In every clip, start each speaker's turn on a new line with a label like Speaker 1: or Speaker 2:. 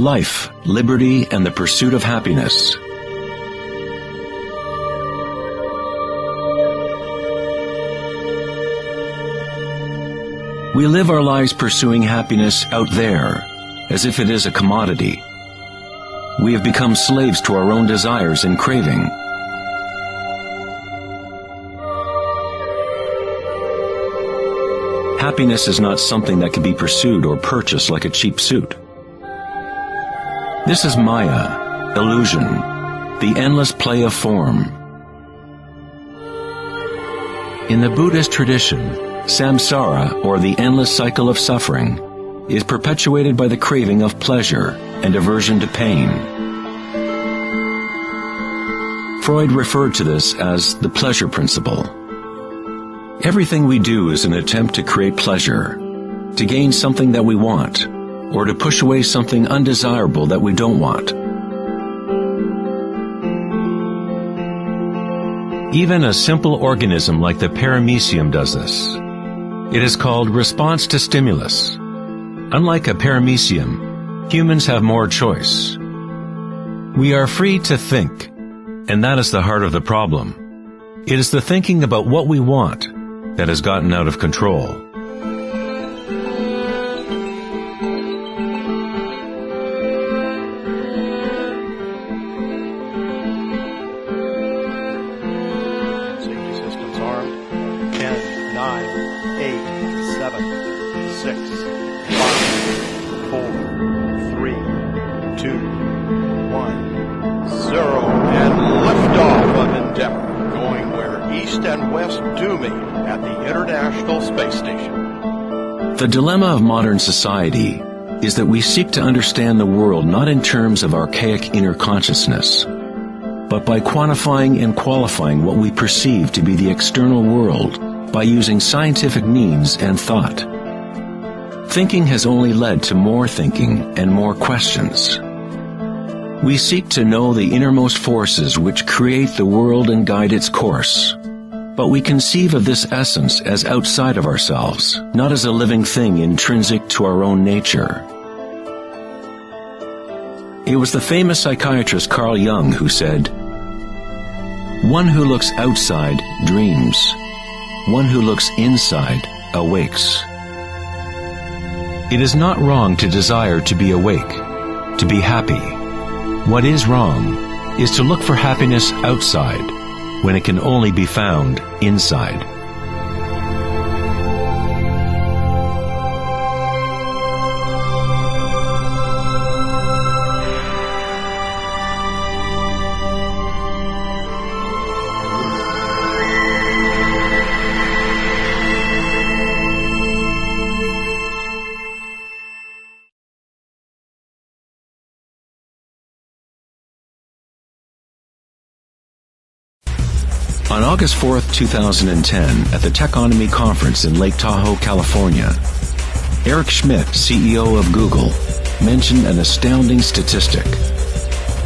Speaker 1: life, liberty, and the pursuit of happiness. We live our lives pursuing happiness out there, as if it is a commodity. We have become slaves to our own desires and craving. Happiness is not something that can be pursued or purchased like a cheap suit. This is Maya, illusion, the endless play of form. In the Buddhist tradition, samsara, or the endless cycle of suffering, is perpetuated by the craving of pleasure and aversion to pain. Freud referred to this as the pleasure principle. Everything we do is an attempt to create pleasure, to gain something that we want, or to push away something undesirable that we don't want. Even a simple organism like the paramecium does this. It is called response to stimulus. Unlike a paramecium, humans have more choice. We are free to think, and that is the heart of the problem. It is the thinking about what we want that has gotten out of control.
Speaker 2: Safety systems armed. 10, 9, 8, 7, 6, 5, 4, 3, 2, 1, 0, and liftoff of Endeavour, going where east and west do meet at the International Space Station.
Speaker 1: The dilemma of modern society is that we seek to understand the world not in terms of archaic inner consciousness, but by quantifying and qualifying what we perceive to be the external world by using scientific means and thought. Thinking has only led to more thinking and more questions. We seek to know the innermost forces which create the world and guide its course. But we conceive of this essence as outside of ourselves, not as a living thing intrinsic to our own nature. It was the famous psychiatrist Carl Jung who said, "One who looks outside dreams. One who looks inside awakes." It is not wrong to desire to be awake, to be happy. What is wrong is to look for happiness outside when it can only be found inside. On August 4th, 2010, at the Techonomy Conference in Lake Tahoe, California, Eric Schmidt, CEO of Google, mentioned an astounding statistic.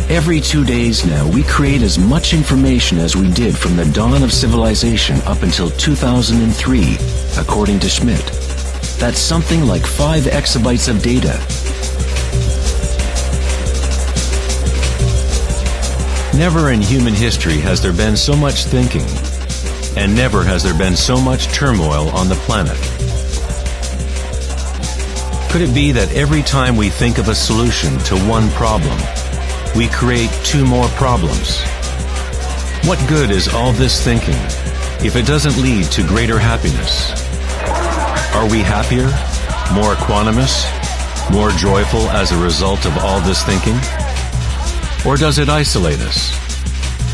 Speaker 1: Every 2 days now, we create as much information as we did from the dawn of civilization up until 2003, according to Schmidt. That's something like 5 exabytes of data. Never in human history has there been so much thinking, and never has there been so much turmoil on the planet. Could it be that every time we think of a solution to one problem, we create 2 more problems? What good is all this thinking if it doesn't lead to greater happiness? Are we happier, more equanimous, more joyful as a result of all this thinking? Or does it isolate us,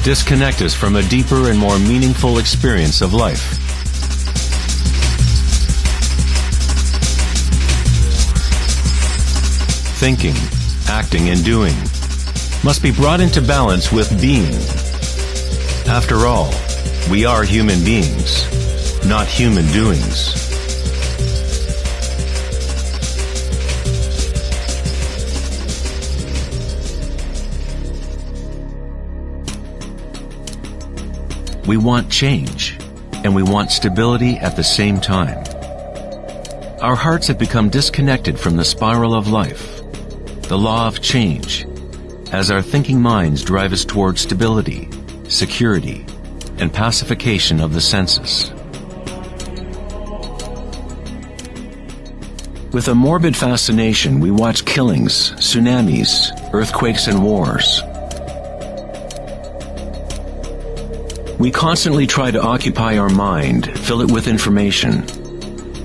Speaker 1: disconnect us from a deeper and more meaningful experience of life? Thinking, acting, and doing must be brought into balance with being. After all, we are human beings, not human doings. We want change, and we want stability at the same time. Our hearts have become disconnected from the spiral of life. the law of change, as our thinking minds drive us towards stability, security, and pacification of the senses. With a morbid fascination, we watch killings, tsunamis, earthquakes, and wars. We constantly try to occupy our mind, fill it with information.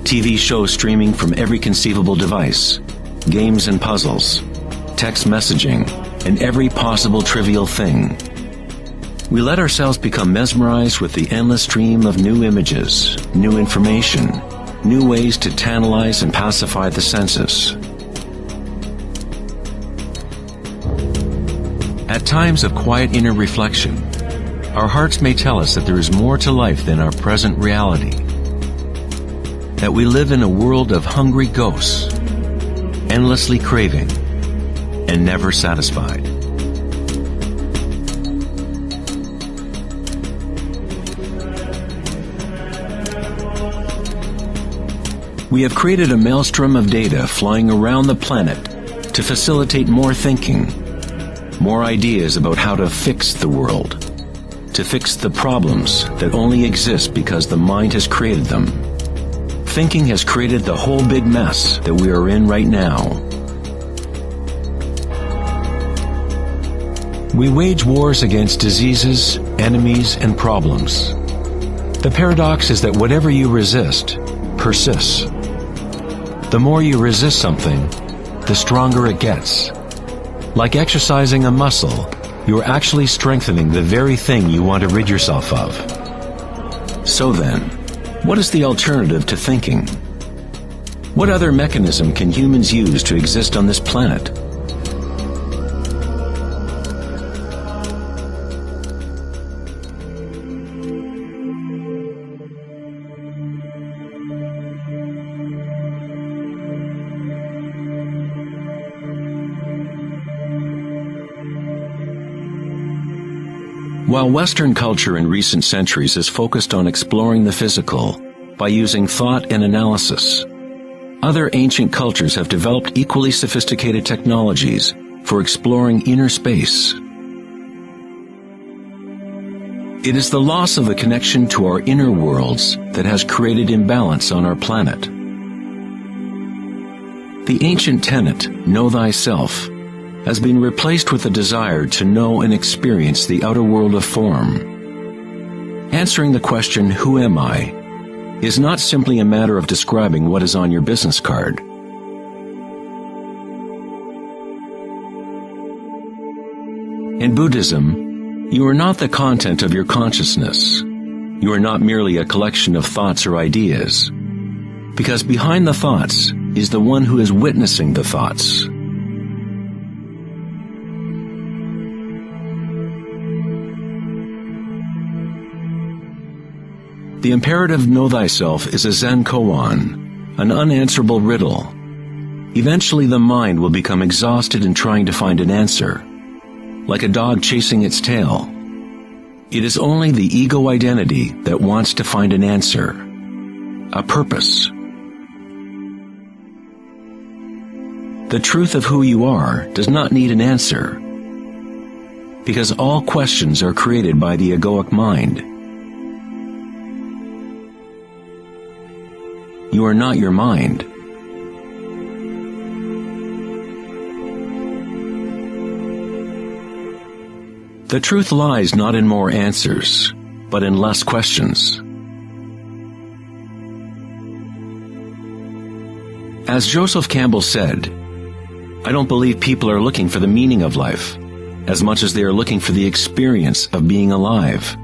Speaker 1: TV shows streaming from every conceivable device, games and puzzles, text messaging, and every possible trivial thing. We let ourselves become mesmerized with the endless stream of new images, new information, new ways to tantalize and pacify the senses. At times of quiet inner reflection, our hearts may tell us that there is more to life than our present reality, that we live in a world of hungry ghosts, endlessly craving, and never satisfied. We have created a maelstrom of data flying around the planet to facilitate more thinking, more ideas about how to fix the world, to fix the problems that only exist because the mind has created them. Thinking has created the whole big mess that we are in right now. We wage wars against diseases, enemies, and problems. The paradox is that whatever you resist persists. The more you resist something, the stronger it gets. Like exercising a muscle, you are actually strengthening the very thing you want to rid yourself of. So then, what is the alternative to thinking? What other mechanism can humans use to exist on this planet? While Western culture in recent centuries has focused on exploring the physical by using thought and analysis, other ancient cultures have developed equally sophisticated technologies for exploring inner space. It is the loss of the connection to our inner worlds that has created imbalance on our planet. The ancient tenet, know thyself, has been replaced with a desire to know and experience the outer world of form. Answering the question, who am I, is not simply a matter of describing what is on your business card. In Buddhism, you are not the content of your consciousness. You are not merely a collection of thoughts or ideas, because behind the thoughts is the one who is witnessing the thoughts. The imperative know thyself is a Zen koan, an unanswerable riddle. Eventually the mind will become exhausted in trying to find an answer, like a dog chasing its tail. It is only the ego identity that wants to find an answer, a purpose. The truth of who you are does not need an answer, because all questions are created by the egoic mind. You are not your mind. The truth lies not in more answers, but in less questions. As Joseph Campbell said, I don't believe people are looking for the meaning of life as much as they are looking for the experience of being alive.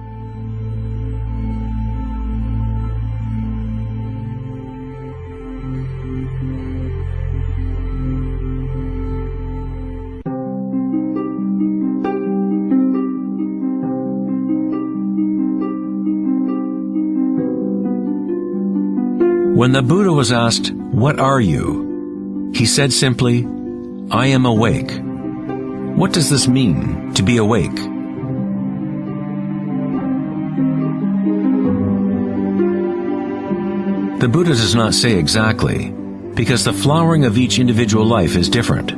Speaker 1: When the Buddha was asked, "What are you?" he said simply, "I am awake." What does this mean, to be awake? The Buddha does not say exactly, because the flowering of each individual life is different.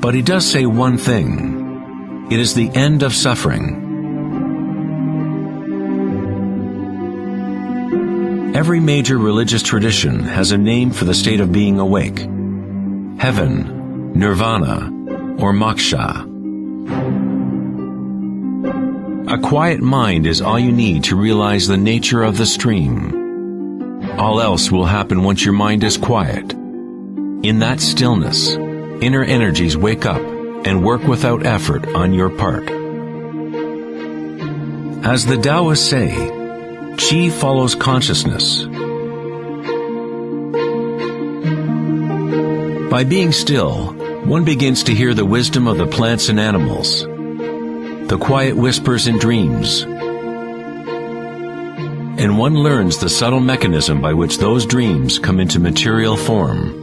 Speaker 1: But he does say one thing. It is the end of suffering. Every major religious tradition has a name for the state of being awake. Heaven, nirvana, or moksha. A quiet mind is all you need to realize the nature of the stream. All else will happen once your mind is quiet. In that stillness, inner energies wake up and work without effort on your part. As the Taoists say, Qi follows consciousness. By being still, one begins to hear the wisdom of the plants and animals, the quiet whispers in dreams, and one learns the subtle mechanism by which those dreams come into material form.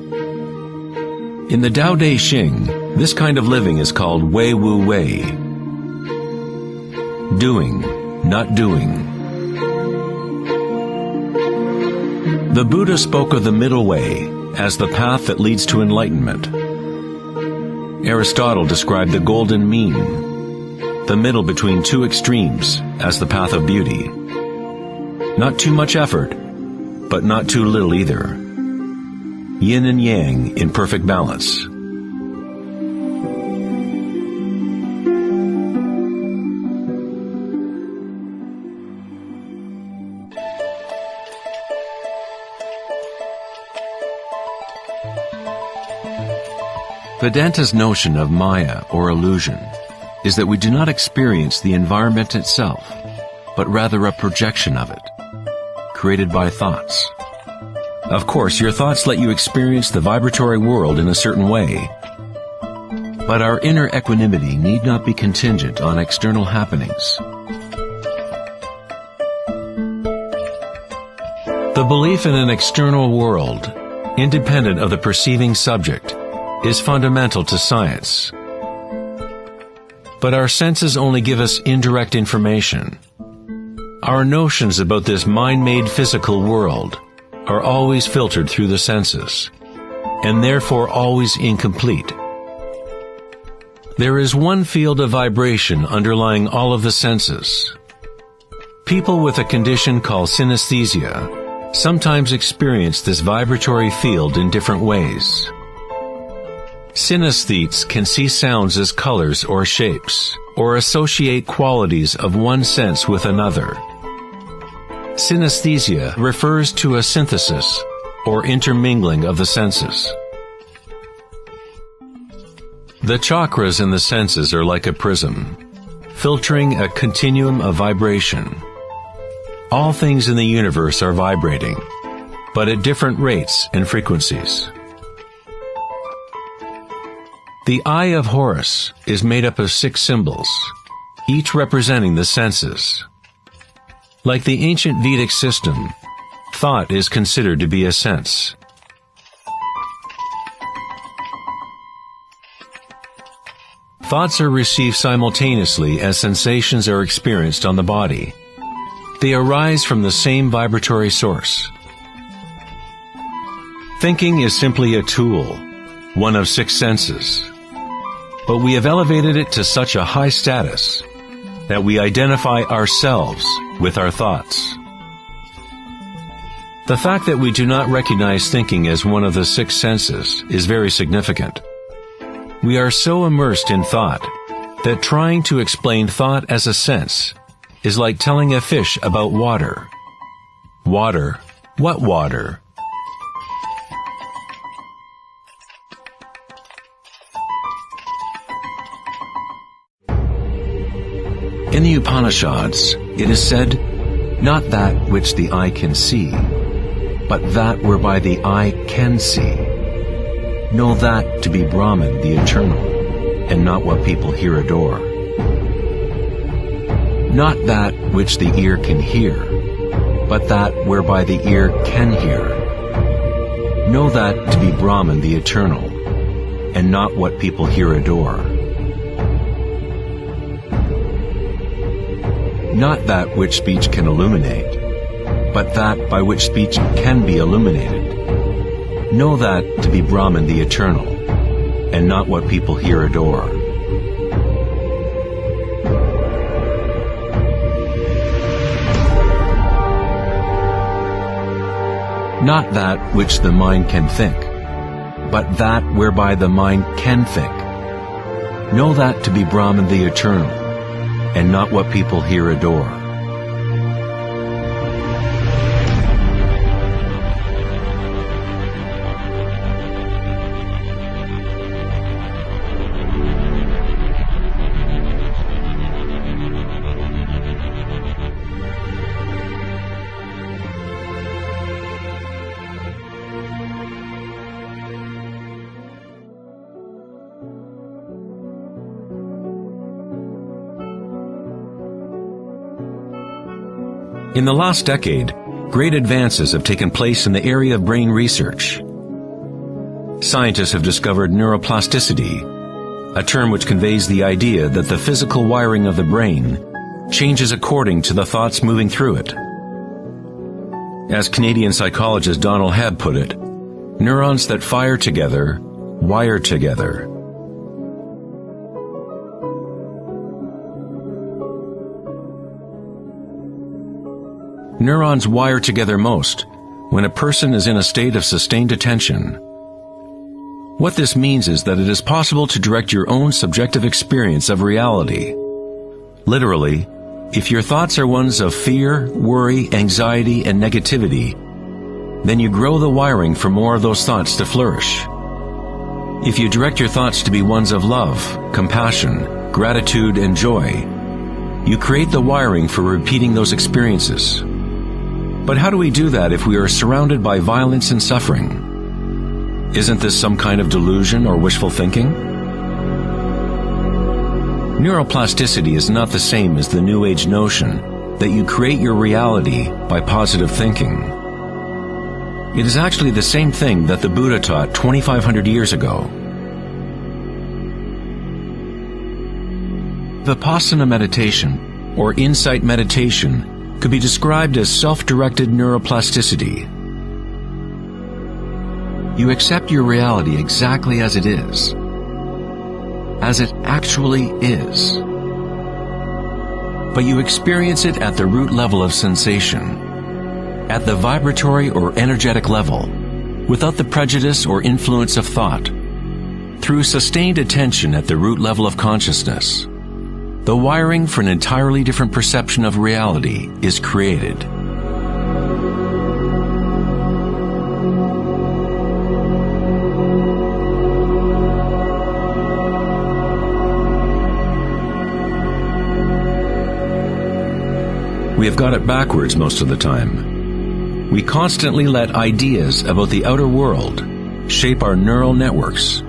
Speaker 1: In the Tao Te Ching, this kind of living is called Wei Wu Wei. Doing, not doing. The Buddha spoke of the middle way as the path that leads to enlightenment. Aristotle described the golden mean, the middle between two extremes, as the path of beauty. Not too much effort, but not too little either. Yin and yang in perfect balance. Vedanta's notion of Maya, or illusion, is that we do not experience the environment itself, but rather a projection of it, created by thoughts. Of course, your thoughts let you experience the vibratory world in a certain way, but our inner equanimity need not be contingent on external happenings. The belief in an external world, independent of the perceiving subject, is fundamental to science. But our senses only give us indirect information. Our notions about this mind-made physical world are always filtered through the senses, and therefore always incomplete. There is one field of vibration underlying all of the senses. People with a condition called synesthesia sometimes experience this vibratory field in different ways. Synesthetes can see sounds as colors or shapes, or associate qualities of one sense with another. Synesthesia refers to a synthesis, or intermingling of the senses. The chakras in the senses are like a prism, filtering a continuum of vibration. All things in the universe are vibrating, but at different rates and frequencies. The Eye of Horus is made up of 6 symbols, each representing the senses. Like the ancient Vedic system, thought is considered to be a sense. Thoughts are received simultaneously as sensations are experienced on the body. They arise from the same vibratory source. Thinking is simply a tool, one of 6 senses. But we have elevated it to such a high status that we identify ourselves with our thoughts. The fact that we do not recognize thinking as one of the 6 senses is very significant. We are so immersed in thought that trying to explain thought as a sense is like telling a fish about water. Water? What water? In the Upanishads, it is said, "Not that which the eye can see, but that whereby the eye can see. Know that to be Brahman, the eternal, and not what people here adore. Not that which the ear can hear, but that whereby the ear can hear. Know that to be Brahman, the eternal, and not what people here adore. Not that which speech can illuminate, but that by which speech can be illuminated. Know that to be Brahman, the eternal, and not what people here adore. Not that which the mind can think, but that whereby the mind can think. Know that to be Brahman the eternal, and not what people here adore. In the last decade, great advances have taken place in the area of brain research. Scientists have discovered neuroplasticity, a term which conveys the idea that the physical wiring of the brain changes according to the thoughts moving through it. As Canadian psychologist Donald Hebb put it, neurons that fire together, wire together. Neurons wire together most when a person is in a state of sustained attention. What this means is that it is possible to direct your own subjective experience of reality. Literally, if your thoughts are ones of fear, worry, anxiety, and negativity, then you grow the wiring for more of those thoughts to flourish. If you direct your thoughts to be ones of love, compassion, gratitude, and joy, you create the wiring for repeating those experiences. But how do we do that if we are surrounded by violence and suffering? Isn't this some kind of delusion or wishful thinking? Neuroplasticity is not the same as the New Age notion that you create your reality by positive thinking. It is actually the same thing that the Buddha taught 2,500 years ago. Vipassana meditation, or insight meditation, could be described as self-directed neuroplasticity. You accept your reality exactly as it is, as it actually is. But you experience it at the root level of sensation, at the vibratory or energetic level, without the prejudice or influence of thought, through sustained attention at the root level of consciousness. The wiring for an entirely different perception of reality is created. We have got it backwards most of the time. We constantly let ideas about the outer world shape our neural networks.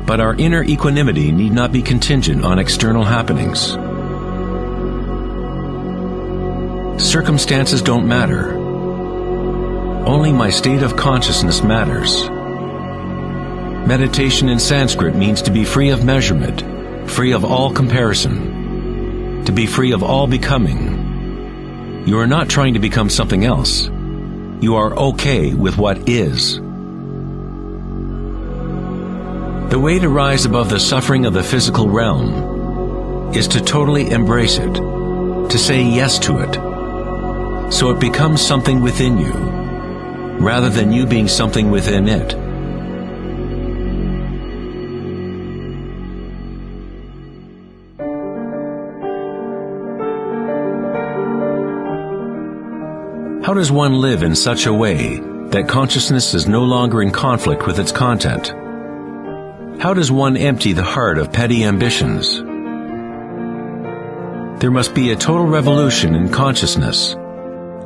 Speaker 1: But our inner equanimity need not be contingent on external happenings. Circumstances don't matter. Only my state of consciousness matters. Meditation in Sanskrit means to be free of measurement, free of all comparison, to be free of all becoming. You are not trying to become something else. You are okay with what is. The way to rise above the suffering of the physical realm is to totally embrace it, to say yes to it, so it becomes something within you, rather than you being something within it. How does one live in such a way that consciousness is no longer in conflict with its content? How does one empty the heart of petty ambitions? There must be a total revolution in consciousness,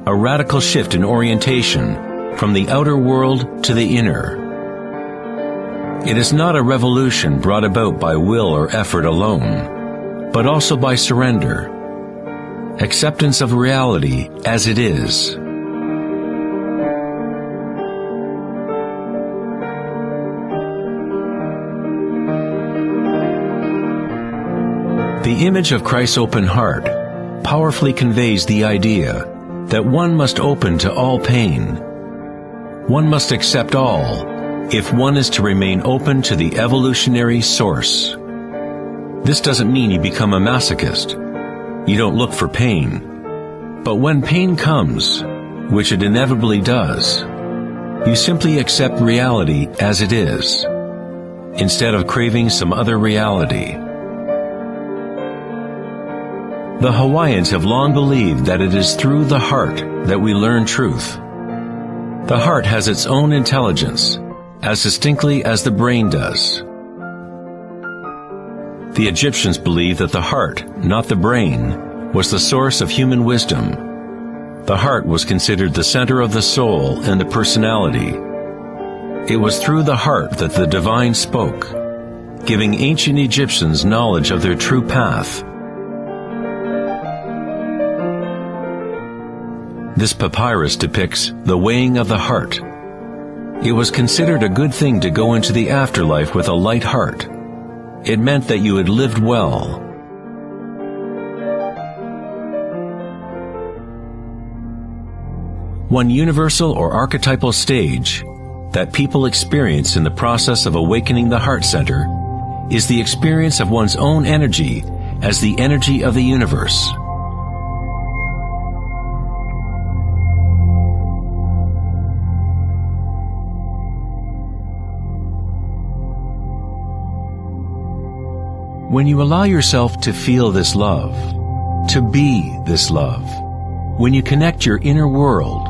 Speaker 1: a radical shift in orientation from the outer world to the inner. It is not a revolution brought about by will or effort alone, but also by surrender, acceptance of reality as it is. The image of Christ's open heart powerfully conveys the idea that one must open to all pain. One must accept all, if one is to remain open to the evolutionary source. This doesn't mean you become a masochist. You don't look for pain. But when pain comes, which it inevitably does, you simply accept reality as it is, instead of craving some other reality. The Hawaiians have long believed that it is through the heart that we learn truth. The heart has its own intelligence, as distinctly as the brain does. The Egyptians believed that the heart, not the brain, was the source of human wisdom. The heart was considered the center of the soul and the personality. It was through the heart that the divine spoke, giving ancient Egyptians knowledge of their true path. This papyrus depicts the weighing of the heart. It was considered a good thing to go into the afterlife with a light heart. It meant that you had lived well. One universal or archetypal stage that people experience in the process of awakening the heart center is the experience of one's own energy as the energy of the universe. When you allow yourself to feel this love, to be this love, when you connect your inner world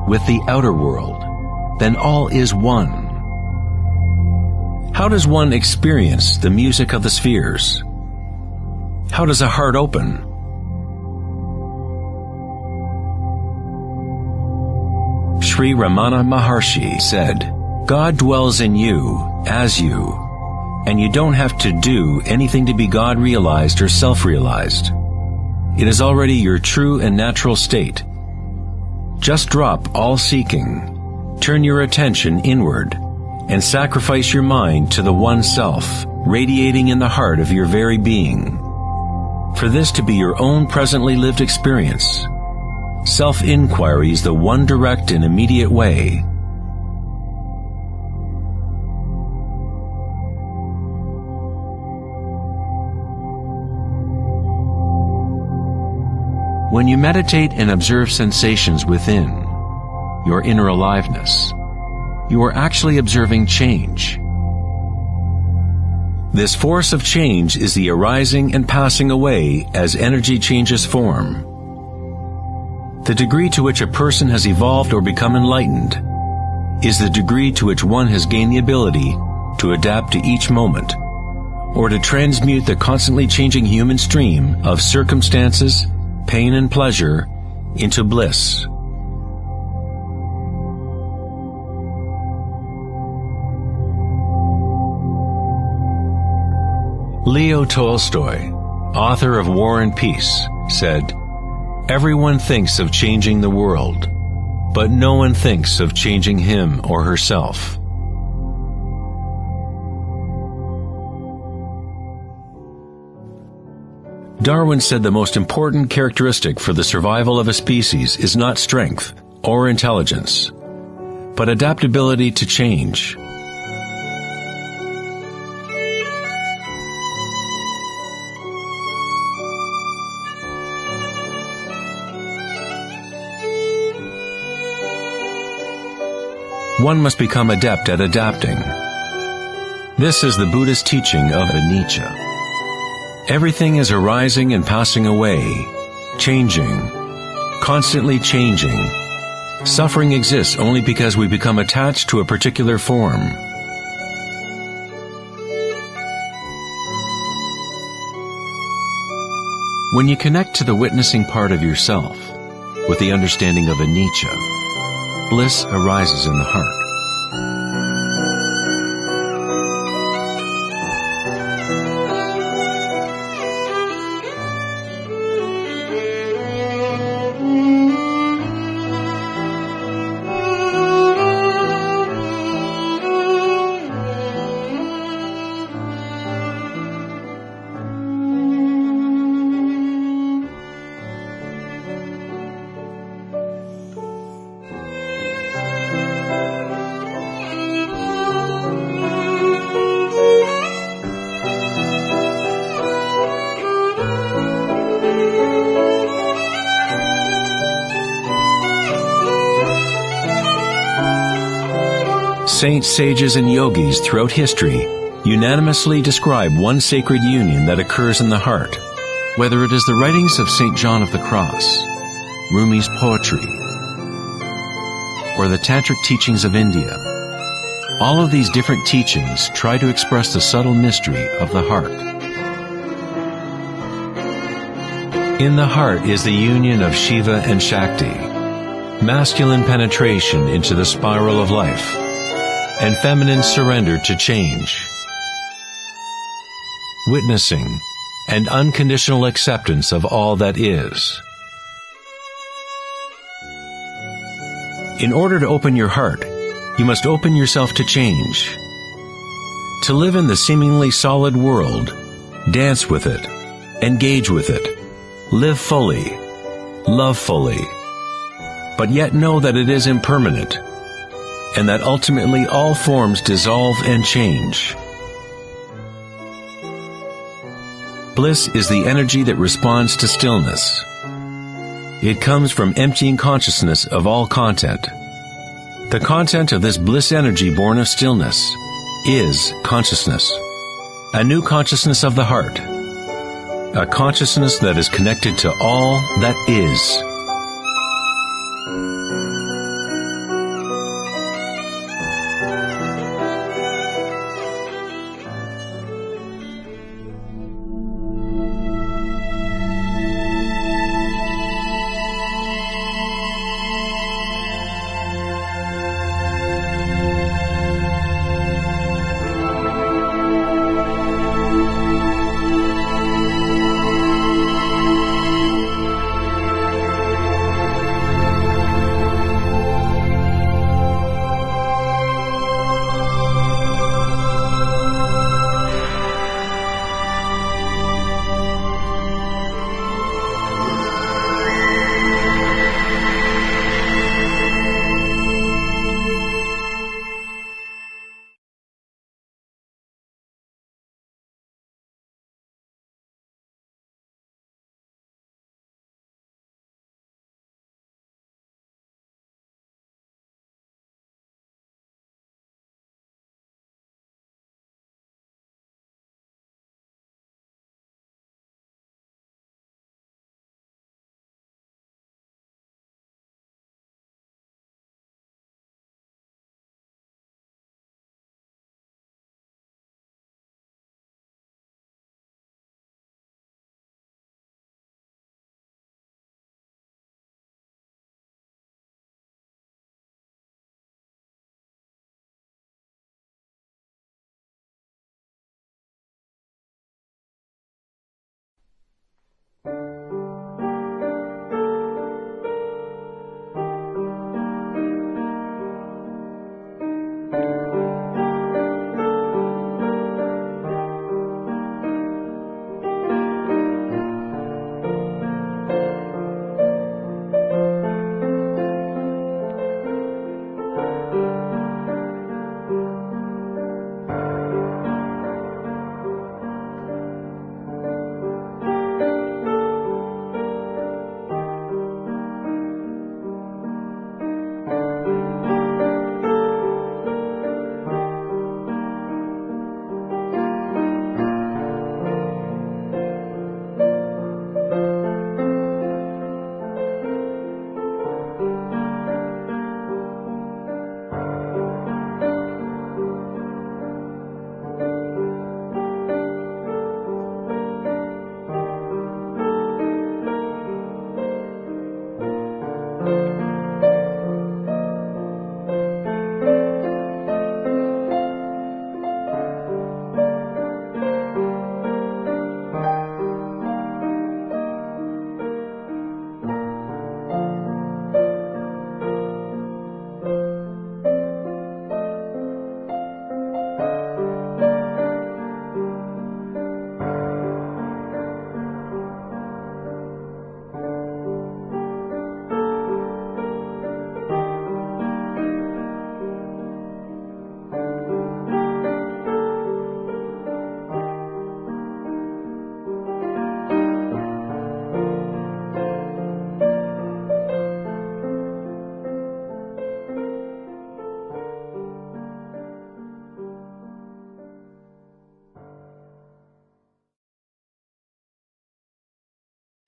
Speaker 1: with the outer world, then all is one. How does one experience the music of the spheres? How does a heart open? Sri Ramana Maharshi said, "God dwells in you, as you, and you don't have to do anything to be God-realized or self-realized. It is already your true and natural state. Just drop all seeking, turn your attention inward, and sacrifice your mind to the one self, radiating in the heart of your very being. For this to be your own presently lived experience, self-inquiry is the one direct and immediate way." When you meditate and observe sensations within, your inner aliveness, you are actually observing change. This force of change is the arising and passing away as energy changes form. The degree to which a person has evolved or become enlightened is the degree to which one has gained the ability to adapt to each moment, or to transmute the constantly changing human stream of circumstances, pain and pleasure, into bliss. Leo Tolstoy, author of War and Peace, said, "Everyone thinks of changing the world, but no one thinks of changing him or herself." Darwin said the most important characteristic for the survival of a species is not strength or intelligence, but adaptability to change. One must become adept at adapting. This is the Buddhist teaching of anicca. Everything is arising and passing away, changing, constantly changing. Suffering exists only because we become attached to a particular form. When you connect to the witnessing part of yourself with the understanding of anicca, bliss arises in the heart. saints, sages, and yogis throughout history unanimously describe one sacred union that occurs in the heart. Whether it is the writings of St. John of the Cross, Rumi's poetry, or the tantric teachings of India, all of these different teachings try to express the subtle mystery of the heart. In the heart is the union of Shiva and Shakti, masculine penetration into the spiral of life, and feminine surrender to change, witnessing and unconditional acceptance of all that is. In order to open your heart, you must open yourself to change. To live in the seemingly solid world, dance with it, engage with it, live fully, love fully, but yet know that it is impermanent, and that ultimately all forms dissolve and change. Bliss is the energy that responds to stillness. It comes from emptying consciousness of all content. The content of this bliss energy born of stillness is consciousness, a new consciousness of the heart, a consciousness that is connected to all that is.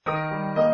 Speaker 2: 5,